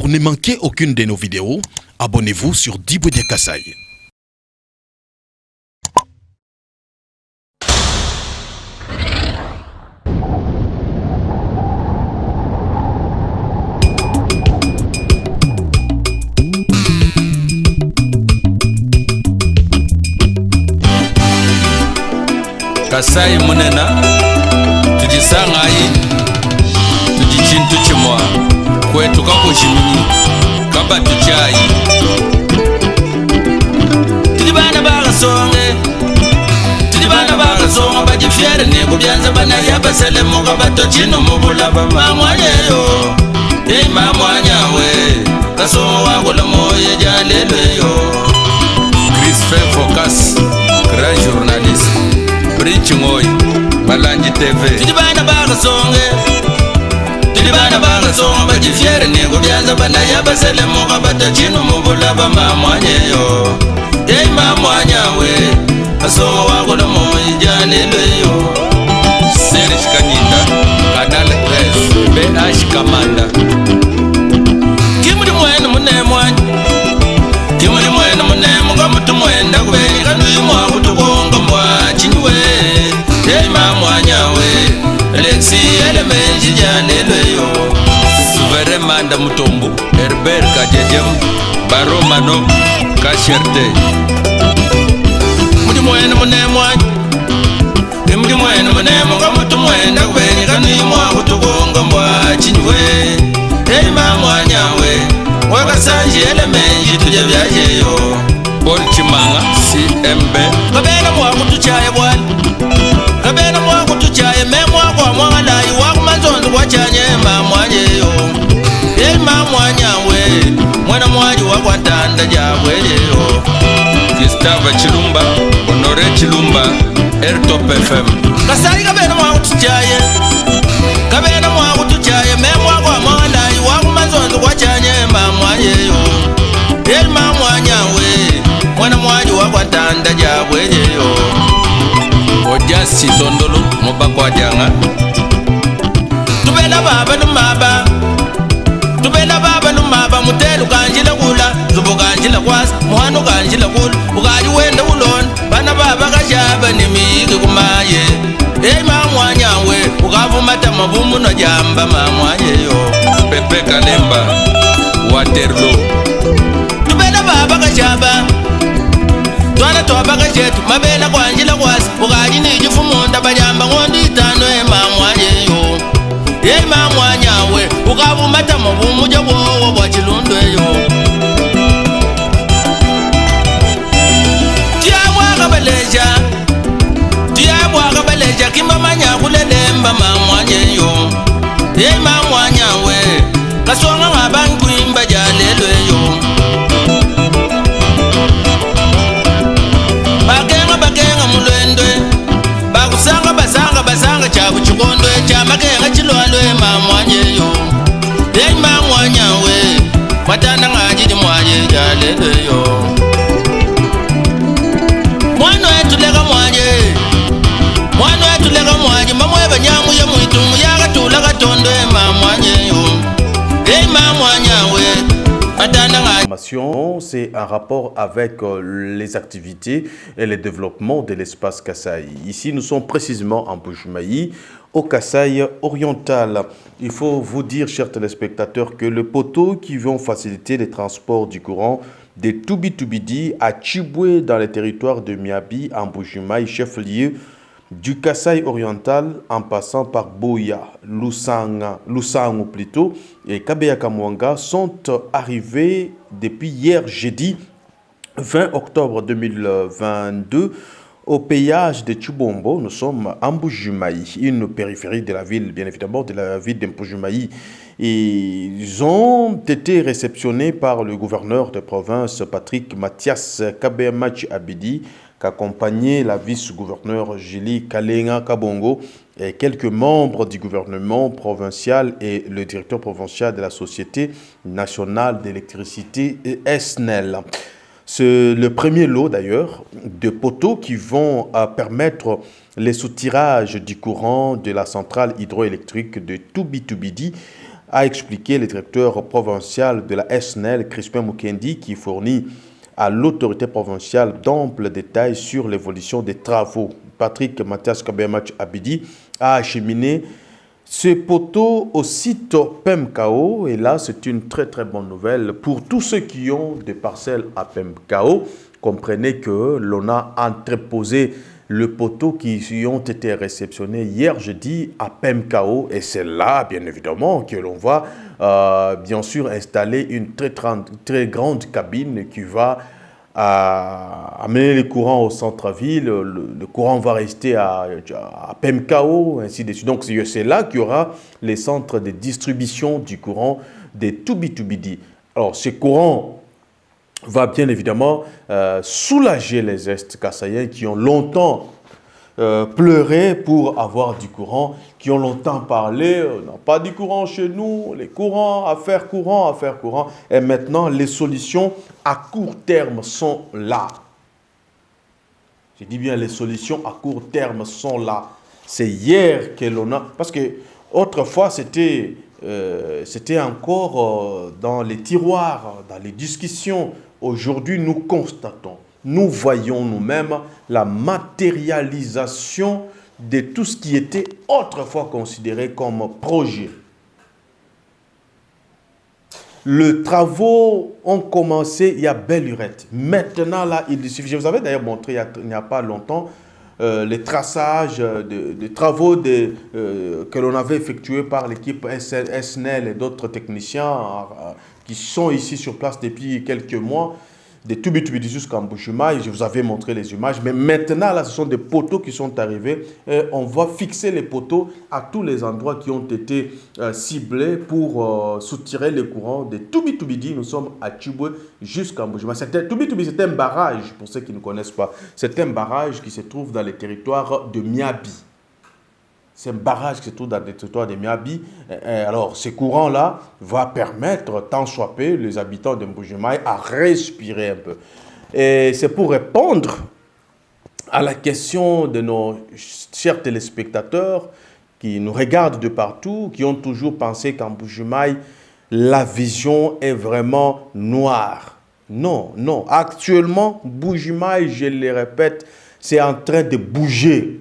Pour ne manquer aucune de nos vidéos, abonnez-vous sur Diboudia Kassai. Kasai munena tujisangai tujichintu chimwa kwetu kakushimini kaba tuchai tilibana bagasonga bajifyere ne kubyanza bana yabasele muga batochino mubulaba mamwanyeyo mamwanyawe kasonga wakola moye jalelweyo. Christophe Focus, grand journaliste, Preaching Oy, Malanji TV. Tilibana bagasonga bajifyere ne kubyanza bana yabasele muga batochino mubulaba mamwanyeyo mamwanyawe kasonga wakola moye jalelweyo. Serge Kanyinda, Canal 13, BH Kamanda. Kimuri mwene mune mwanyi, kimuri mwene mune mga mutu mwenda kubeni kanuyu mwa kutukonga mwa chinywe. Mamwanyawe, Alexi elemenji janelweyo. Suvere manda mutombu, Herbert Kajejem, Baro Mano, Kasherte. Muri mwene mune mwanyi, kimuri mwene mune mga mutu mwenda kubeni kanuyu mwa kutukonga mwa chinywe. Mamwanyawe, wakasanje elemenji tuje vyajeyo. Paul Chimanga, CMB. Kabena mwa kutuchaye bwana, kabena mwa kutuchaye memwa kwa mwangalayi wakumanzonzi kwachanye mamwanyeyo. Mamwanyawe, mwana mwaji wakwatanda jabwejeyo. Gustave Chilumba, Honore Chilumba, Airtop FM. Kasai kabena mwa kutuchaye, kabena mwa kutuchaye memwa kwa mwangalayi wakumanzonzi kwachanye mamwanyeyo. Mamwanyawe, mwana mwaji wakwatanda jabwejeyo. Ojasi Tondolo, Mobakwa Janga. Tubela baba numaba, mutelu kanjila kula, zubu kanjila kwasi, muhanu kanjila kula, ukaji wenda ulon, bana baba kajaba ni migi kumaye. Mamwanyawe, ukavumata mabumu no jamba mamwanyeyo. Pepe Kalemba, Waterloo. Tubela baba kajaba, twana toba kajetu, mabela kwanjila kwasi, ukaji ni jifumunda bajamba ngondi itano mamwanyeyo. Mamwanyawe, ukavumata mabumu jawowo bwachilundweyo. Tiyabwaka baleja, kimba manya kulelemba mamwanyeyo. Mamwanyawe, kasonga ngabangu imba jalelweyo. Bagenga mulwendwe, basanga chabu chikondwe, chamagenga chilwalwe mamwanyeyo. Mamwanyawe, matanda ngajidi mwaje jalelweyo. Mwana wetu lega mwaje, mamweba nyamu ya mwitumu yagatula gatondwe mamwanyeyo. Mamwanyawe, matanda ngajidi. C'est un rapport avec les activités et le développement de l'espace Kassai. Ici, nous sommes précisément en Bujumaï, au Kassai oriental. Il faut vous dire, chers téléspectateurs, que le poteau qui vont faciliter les transports du courant de Tubi-Tubidi à Chiboué dans le territoire de Miabi, en Bujumaï, chef-lieu du Kassai oriental, en passant par Boya, Lusangu plutôt, et Kabeya Kamwanga, sont arrivés depuis hier jeudi 20 octobre 2022 au péage de Chibombo. Nous sommes en Bujumaï, une périphérie de la ville, bien évidemment, de la ville de Bujumaï. Ils ont été réceptionnés par le gouverneur de province, Patrick Mathias Kabemach Abidi, qu'accompagnait la vice-gouverneur Julie Kalenga Kabongo et quelques membres du gouvernement provincial et le directeur provincial de la Société nationale d'électricité SNEL. C'est le premier lot d'ailleurs de poteaux qui vont permettre le soutirage du courant de la centrale hydroélectrique de Tubi-Tubidi a expliqué le directeur provincial de la SNEL, Crispin Mukendi, qui fournit à l'autorité provinciale d'amples détails sur l'évolution des travaux. Patrick Mathias Kabemach Abidi a acheminé ce poteau au site PEMKO, et là c'est une très très bonne nouvelle pour tous ceux qui ont des parcelles à PEMKO. Comprenez que l'on a entreposé le poteau qui ont été réceptionnés hier jeudi à PEMKO, et c'est là bien évidemment que l'on va bien sûr installer une très grande cabine qui va amener les courants au centre-ville. Le courant va rester à PEMKO, ainsi de suite. Donc c'est là qu'il y aura les centres de distribution du courant des Toubitoubidi. Alors ce courant va bien évidemment soulager les Est-Kassaïens qui ont longtemps pleuré pour avoir du courant, qui ont longtemps parlé, on n'a pas du courant chez nous, les courants, affaires courant. Et maintenant, les solutions à court terme sont là. Je dis bien, les solutions à court terme sont là. C'est hier que l'on a... Parce que autrefois, c'était encore dans les tiroirs, dans les discussions. Aujourd'hui, nous constatons, nous voyons nous-mêmes la matérialisation de tout ce qui était autrefois considéré comme projet. Les travaux ont commencé il y a belle lurette. Maintenant, là, il suffit. Je vous avais d'ailleurs montré il n'y a pas longtemps les traçages de travaux que l'on avait effectués par l'équipe SNEL et d'autres techniciens qui sont ici sur place depuis quelques mois, des Toubitoubidi jusqu'à Mbujimaï. Je vous avais montré les images, mais maintenant, là, ce sont des poteaux qui sont arrivés et on va fixer les poteaux à tous les endroits qui ont été ciblés pour soutirer les courants des Toubitoubidi. Nous sommes à Tchiboué jusqu'à Mbujimaï. Toubitoubidi, c'est un barrage, pour ceux qui ne connaissent pas. C'est un barrage qui se trouve dans les territoires de Miabi. C'est un barrage qui se trouve dans le territoire de Miabi. Alors, ce courant-là va permettre, tant soit peu, les habitants de Mbujimaï à respirer un peu. Et c'est pour répondre à la question de nos chers téléspectateurs qui nous regardent de partout, qui ont toujours pensé qu'en Mbujimaï, la vision est vraiment noire. Non, non. Actuellement, Mbujimaï, je le répète, c'est en train de bouger.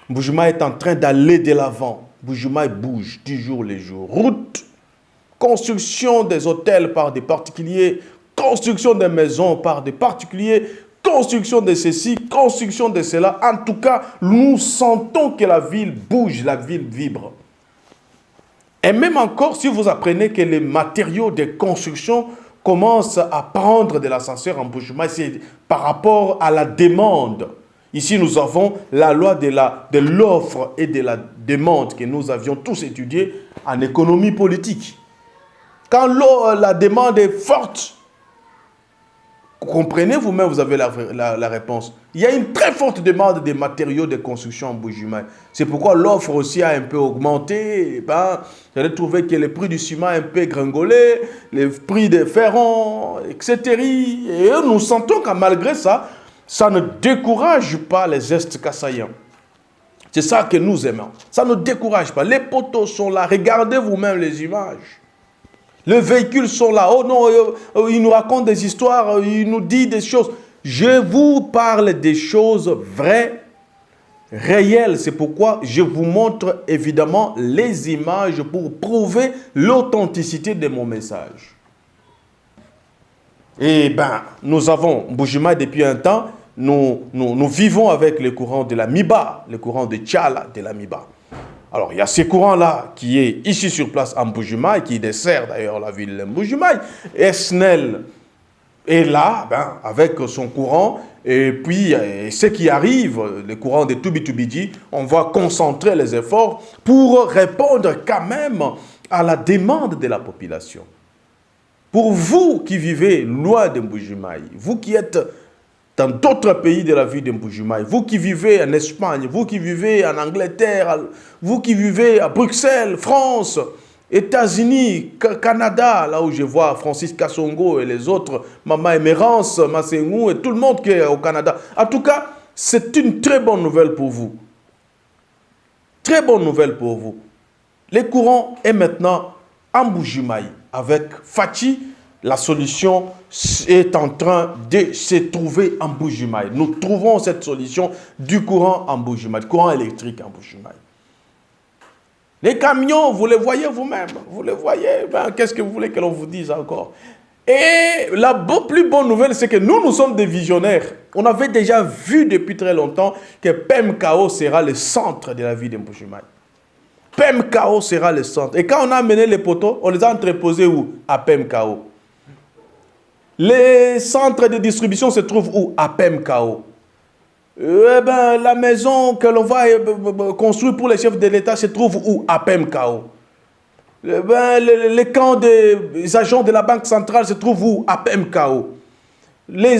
Mbujimaï est en train d'aller de l'avant. Mbujimaï bouge du jour les jours. Route, construction des hôtels par des particuliers, construction des maisons par des particuliers, construction de ceci, construction de cela. En tout cas, nous sentons que la ville bouge, la ville vibre. Et même encore, si vous apprenez que les matériaux de construction commencent à prendre de l'ascenseur en Mbujimaï, c'est par rapport à la demande. Ici, nous avons la loi de l'offre et de la demande que nous avions tous étudié en économie politique. Quand la demande est forte, comprenez vous-même, vous avez la réponse. Il y a une très forte demande des matériaux de construction en Mbujimaï. C'est pourquoi l'offre aussi a un peu augmenté. Vous allez trouver que le prix du ciment a un peu gringolé, le prix des ferrons, etc. Et nous sentons que malgré ça, ça ne décourage pas les Est-Kassaïens. C'est ça que nous aimons. Ça ne décourage pas. Les poteaux sont là. Regardez vous-même les images. Les véhicules sont là. Oh non, il nous raconte des histoires, il nous dit des choses. Je vous parle des choses vraies, réelles. C'est pourquoi je vous montre évidemment les images pour prouver l'authenticité de mon message. Eh bien, nous avons Mbujimaï depuis un temps. Nous vivons avec le courant de la Miba, le courant de Tchala de la Miba. Alors, il y a ce courant-là qui est ici sur place en Mbujimaï, qui dessert d'ailleurs la ville de Mbujimaï. SNEL est là, avec son courant. Et puis, ce qui arrive, le courant de Toubitoubidi, on va concentrer les efforts pour répondre quand même à la demande de la population. Pour vous qui vivez loin de Mbujimaï, vous qui êtes dans d'autres pays de la ville de Mbujimaï, vous qui vivez en Espagne, vous qui vivez en Angleterre, vous qui vivez à Bruxelles, France, États-Unis, Canada, là où je vois Francis Kassongo et les autres, Mama Emerance, Massengou et tout le monde qui est au Canada. En tout cas, c'est une très bonne nouvelle pour vous. Très bonne nouvelle pour vous. Le courant est maintenant en Bujumaï. Avec Fachi, la solution est en train de se trouver en Bujumaï. Nous trouvons cette solution du courant en Bujumaï, courant électrique en Bujumaï. Les camions, vous les voyez vous-même, vous les voyez. Ben, qu'est-ce que vous voulez que l'on vous dise encore? Et la plus bonne nouvelle, c'est que nous sommes des visionnaires. On avait déjà vu depuis très longtemps que PEMKO sera le centre de la vie de Mbujimaï. PEMKO sera le centre. Et quand on a amené les poteaux, on les a entreposés où? À PEMKO. Les centres de distribution se trouvent où? À PEMKO. La maison que l'on va construire pour les chefs de l'État se trouve où? À PEMKO. Les camps des agents de la Banque centrale se trouvent où? À PEMKO. Les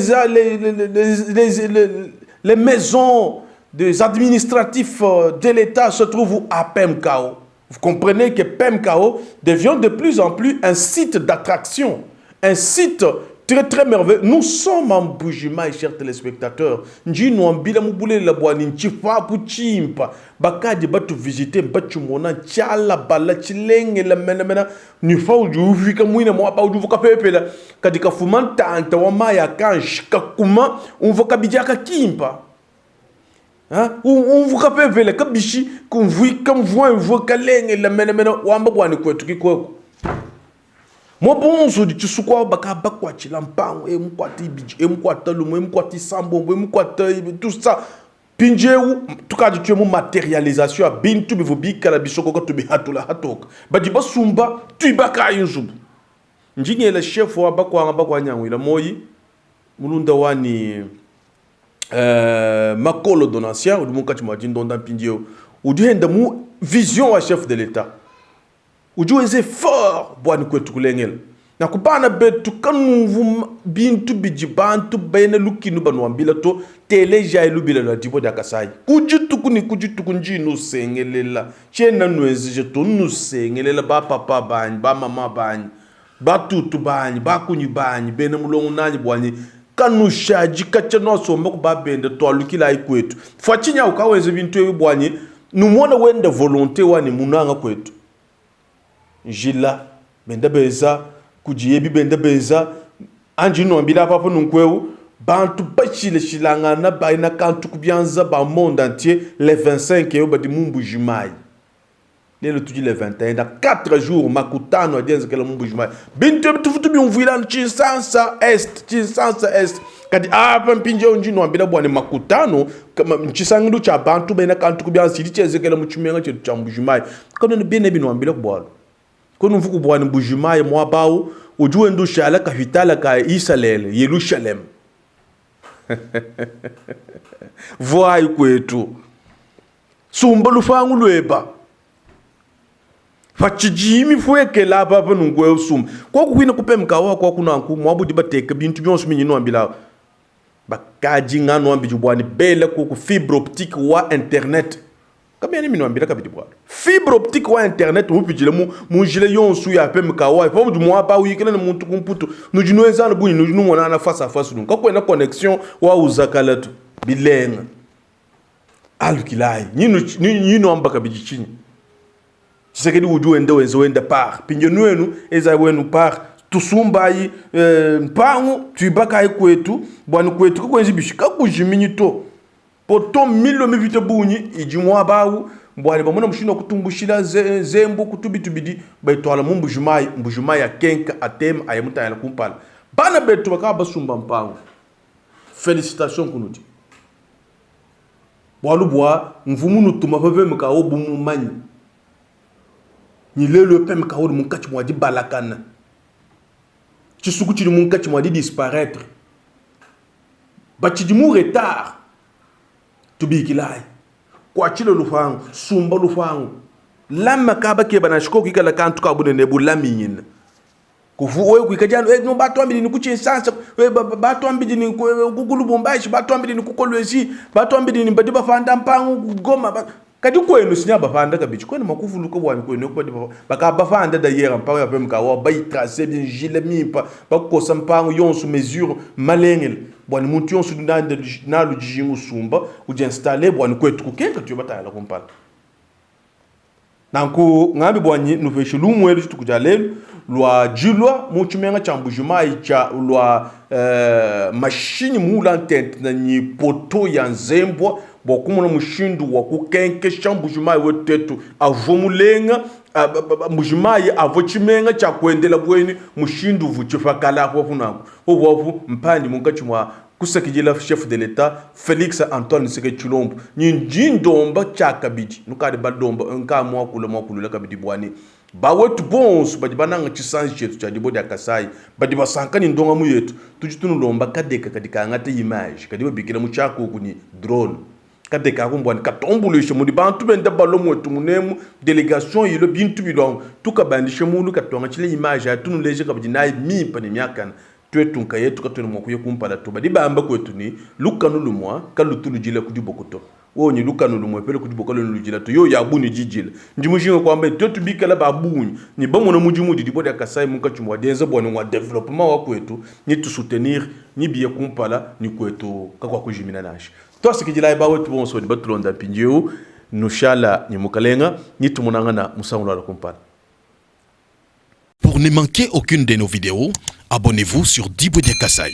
maisons des administratifs de l'État se trouvent où? À PEMKO. Vous comprenez que PEMKO devient de plus en plus un site d'attraction, un site très très merveilleux. Nous sommes en Bujimaï, chers téléspectateurs. Nous sommes bakadi batu visiter batu mona chala bala chilenge la mena ni fa ujuvi kamwina mo ba ujuvu kapepela kadika fumanta anta wa maya kansh kakuma unvoka bijaka kimpa hein unvoka pepela kabishi kumvui kamvua unvoka lenge la mena wamba bwani kwetu kiko mo bonzo di tsukwa baka bakwa chilampango emkwati biji emkwata lumo emkwati sambombo emkwata tout ça pinjewu tukadi tuemu matérialisation bintu bivubika la bisoko ko tubi hatula hatoka badi basumba tuibaka yinzubu njinye le chef wa bakwa nyangwila moyi mulunda wani makolo donatien ou mukati mwadin donda pinjewu uduhenda mu vision wa chef de l'état ujueze fort bwani kwetu kulengela na kubana betu kanu bintu bijibantu bene lukinu banwambila to teleja elubila la dibo da kasai kujitu kunji no sengelela chena nwezi je to no sengelela ba papa bani ba mama bani ba tutu bani ba kunyi bani bene mulongo nani bwani kanu shaji kacha no so mako ba bende to lukila ikwetu fachinya ukaweze bintu ebi bwani numona wenda volonté wani munanga kwetu jila benda beza kujiyebi benda beza anji no ambila papa nunkweu bantu bachile shilangana baina kantu kubyanza ba monde entier les 25 yo badi Mbujimaï le tuji les 21 dans 4 jours makutano adienza kala Mbujimaï bintu tufutu bi unvila chisansa est kadi apa mpinje unji no ambila bwane makutano kama chisangu cha bantu baina kantu kubyanza cheze kala muchumenga chetu cha Mbujimaï kono bine bino ambila bwana kono mvuku bwana Mbujimaï mwa bawo ujue ndusha ala kahitala ka Israel Yerusalem voai kwetu sumba lufangu lweba fachijimi fueke la papa nungwe sumba kwa kuwina kupemka wa kwa kuna nku mwabudi bateka bintu byonsu minyino ambila bakaji ngano ambiju bwani bele ku fibre optique wa internet kama yani minwambira kabidi bwana fibre optique wa internet mupijile mujile yonsu ya PMK wa pa mu mwa ba wikele na muntu kumputu nujinweza na buni nujinumona na face à face nunga kwena connexion wa uzakalatu bilenga alukilai nyino amba kabidi chini chisekedi uju ende wenzo wenda par pinje nwenu eza wenu par tusumbayi mpangu tuibaka ikwetu bwana kwetu ko kwenzi bishika kujiminyi to poto milo mivite bunyi ijimwa bawu mbwani bamona mushino kutumbushila zembu kutubitubidi baitwala Mbujimaï ya kenka atem ayamuta yala kumpala bana betu bakaba basumba mpango félicitations kunuti walubwa mvumunu tumapave mkawo bumumanyi ni lelo PMK wo munkati mwadi balakana chisuku chiri munkati mwadi disparaître bachidimu retard tubikilai kwa chilo lufangu sumba lufangu lama kaba keba na shikoku ikala kantu kabune nebu laminyin kufu wewe kuikajano no batu ambili ni kuchi sansa batu ambili ni kugulubombashi batu ambili ni kukolwezi batu ambili ni badiba fanda mpangu goma kadi kwenu sinyaba fanda kabichi kwenu makufu luko bwani kwenu ko bakaba fanda da yera mpangu ya PMK wa bay tracer bien gile mipa bakosa mpangu yonsu mesure malengel bwani muntu yonsu na lujingu sumba uji installer bwani kwetu kukenga tu batala kumpala nanko ngambi bwanyi no feshe lumwe lu tukujalelu lwa jilwa muchumenga chambujuma icha lwa machine mula tent na ni poto ya nzembwa bokumuna mushindu wa kukenke chambujuma wetetu avomulenga mujimai avochimenga cha kuendela bweni mushindu vuchifakala hapo funako obo mpandi munkachumwa kusakijila chef de l'État Félix Antoine Tshisekedi Tshilombo njindomba chakabidi nukari badomba nka mwakulu la kabidi bwani bawetu bonsu badi bananga chisanji chetu cha dibodi akasai badi basankani ndonga muyetu tujitunulomba kadeka kadika ngate image kadi bikira muchako kuni drone kadeka akumbwani katombulishe muri bantu benda balo mwetu munemu delegation yilo bintu bilong tukabandishe mulu katwanga chile image atunuleje kabidi nayi mipa ni myakana twetunka yetu katwene mwakuye kumpala tuba dibamba kwetu ni lukanu lumwa kalutulu jila kudibokoto wonyi lukanu lumwa pele kudibokalo lujila to yo yabuni jijila ndimushinga kwamba twetu bikala babunyi ni bamono mujimudi dibodi akasai munka chumwa denza bwana wa development wa kwetu ni tu soutenir ni biye kumpala ni kwetu kakwa kujimina nashi to sikijila ba wetu bonso ni batulonda pinjeu nushala ni mukalenga ni tumunanga na musangulo la kumpala. Pour ne manquer aucune de nos vidéos, abonnez-vous sur Diboudia Kasai.